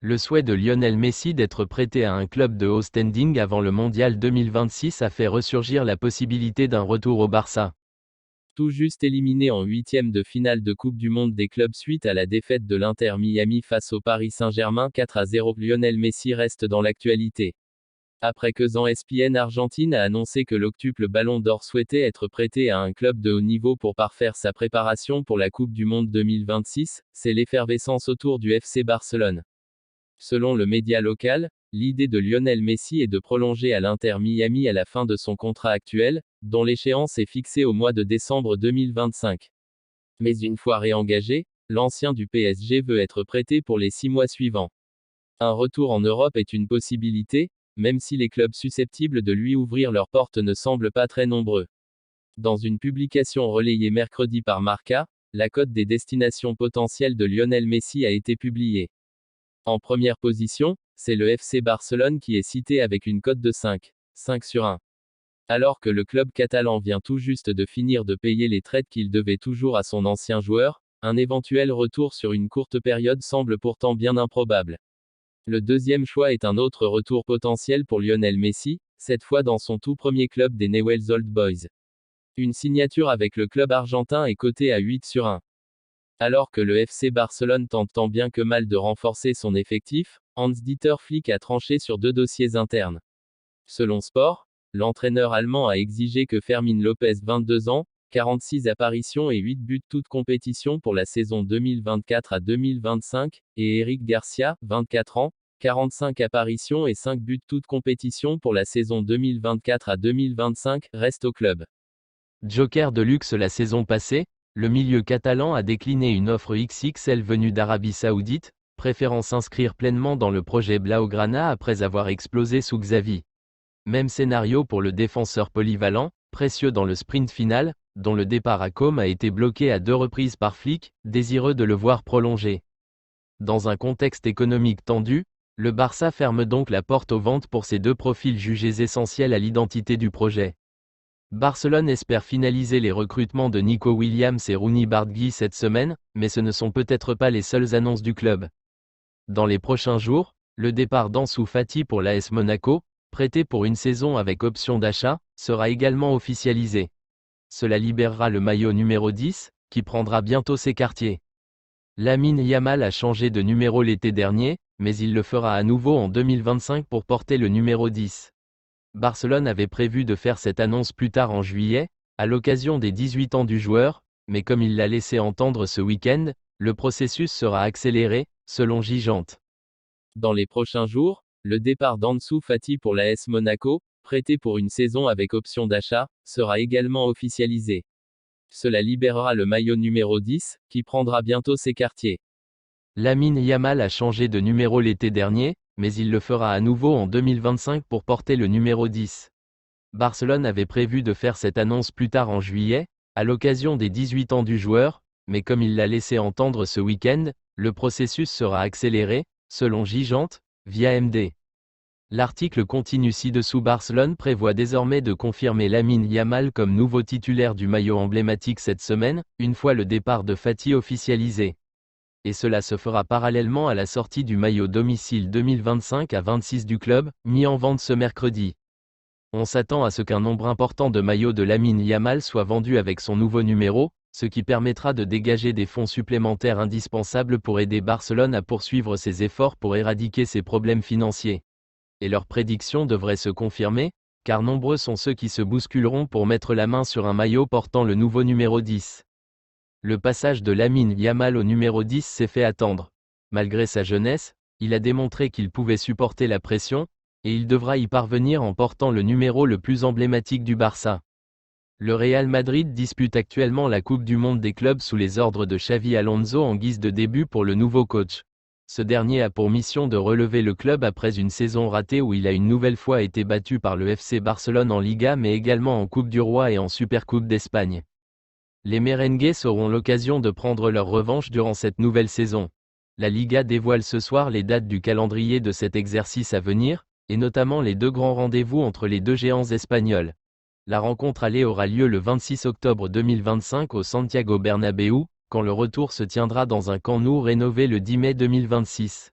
Le souhait de Lionel Messi d'être prêté à un club de haut standing avant le Mondial 2026 a fait ressurgir la possibilité d'un retour au Barça. Tout juste éliminé en huitième de finale de Coupe du Monde des clubs suite à la défaite de l'Inter Miami face au Paris Saint-Germain 4-0, Lionel Messi reste dans l'actualité. Après que ESPN Argentine a annoncé que l'octuple Ballon d'Or souhaitait être prêté à un club de haut niveau pour parfaire sa préparation pour la Coupe du Monde 2026, c'est l'effervescence autour du FC Barcelone. Selon le média local, l'idée de Lionel Messi est de prolonger à l'Inter Miami à la fin de son contrat actuel, dont l'échéance est fixée au mois de décembre 2025. Mais une fois réengagé, l'ancien du PSG veut être prêté pour les 6 mois suivants. Un retour en Europe est une possibilité, même si les clubs susceptibles de lui ouvrir leurs portes ne semblent pas très nombreux. Dans une publication relayée mercredi par Marca, la cote des destinations potentielles de Lionel Messi a été publiée. En première position, c'est le FC Barcelone qui est cité avec une cote de 5 sur 1. Alors que le club catalan vient tout juste de finir de payer les traites qu'il devait toujours à son ancien joueur, un éventuel retour sur une courte période semble pourtant bien improbable. Le deuxième choix est un autre retour potentiel pour Lionel Messi, cette fois dans son tout premier club des Newell's Old Boys. Une signature avec le club argentin est cotée à 8 sur 1. Alors que le FC Barcelone tente tant bien que mal de renforcer son effectif, Hans-Dieter Flick a tranché sur 2 dossiers internes. Selon Sport, l'entraîneur allemand a exigé que Fermín López, 22 ans, 46 apparitions et 8 buts toutes compétitions pour la saison 2024 à 2025, et Eric Garcia, 24 ans, 45 apparitions et 5 buts toutes compétitions pour la saison 2024 à 2025, restent au club. Joker de luxe la saison passée, le milieu catalan a décliné une offre XXL venue d'Arabie Saoudite, préférant s'inscrire pleinement dans le projet Blaugrana après avoir explosé sous Xavi. Même scénario pour le défenseur polyvalent, précieux dans le sprint final, dont le départ à Com a été bloqué à 2 reprises par Flick, désireux de le voir prolonger. Dans un contexte économique tendu, le Barça ferme donc la porte aux ventes pour ces 2 profils jugés essentiels à l'identité du projet. Barcelone espère finaliser les recrutements de Nico Williams et Rooney Barguil cette semaine, mais ce ne sont peut-être pas les seules annonces du club. Dans les prochains jours, le départ d'Ansu Fati pour l'AS Monaco, prêté pour une saison avec option d'achat, sera également officialisé. Cela libérera le maillot numéro 10, qui prendra bientôt ses quartiers. Lamine Yamal a changé de numéro l'été dernier, mais il le fera à nouveau en 2025 pour porter le numéro 10. Barcelone avait prévu de faire cette annonce plus tard en juillet, à l'occasion des 18 ans du joueur, mais comme il l'a laissé entendre ce week-end, le processus sera accéléré, selon Gigante. Dans les prochains jours, le départ d'Ansu Fati pour l'AS Monaco, prêté pour une saison avec option d'achat, sera également officialisé. Cela libérera le maillot numéro 10, qui prendra bientôt ses quartiers. Lamine Yamal a changé de numéro l'été dernier, mais il le fera à nouveau en 2025 pour porter le numéro 10. Barcelone avait prévu de faire cette annonce plus tard en juillet, à l'occasion des 18 ans du joueur, mais comme il l'a laissé entendre ce week-end, le processus sera accéléré, selon Gigante, via MD. L'article continue ci-dessous. Barcelone prévoit désormais de confirmer Lamine Yamal comme nouveau titulaire du maillot emblématique cette semaine, une fois le départ de Fati officialisé. Et cela se fera parallèlement à la sortie du maillot domicile 2025 à 26 du club, mis en vente ce mercredi. On s'attend à ce qu'un nombre important de maillots de Lamine Yamal soient vendus avec son nouveau numéro, ce qui permettra de dégager des fonds supplémentaires indispensables pour aider Barcelone à poursuivre ses efforts pour éradiquer ses problèmes financiers. Et leurs prédictions devraient se confirmer, car nombreux sont ceux qui se bousculeront pour mettre la main sur un maillot portant le nouveau numéro 10. Le passage de Lamine Yamal au numéro 10 s'est fait attendre. Malgré sa jeunesse, il a démontré qu'il pouvait supporter la pression, et il devra y parvenir en portant le numéro le plus emblématique du Barça. Le Real Madrid dispute actuellement la Coupe du Monde des clubs sous les ordres de Xavi Alonso en guise de début pour le nouveau coach. Ce dernier a pour mission de relever le club après une saison ratée où il a une nouvelle fois été battu par le FC Barcelone en Liga mais également en Coupe du Roi et en Supercoupe d'Espagne. Les merengues auront l'occasion de prendre leur revanche durant cette nouvelle saison. La Liga dévoile ce soir les dates du calendrier de cet exercice à venir, et notamment les 2 grands rendez-vous entre les 2 géants espagnols. La rencontre aller aura lieu le 26 octobre 2025 au Santiago Bernabéu, quand le retour se tiendra dans un Camp Nou rénové le 10 mai 2026.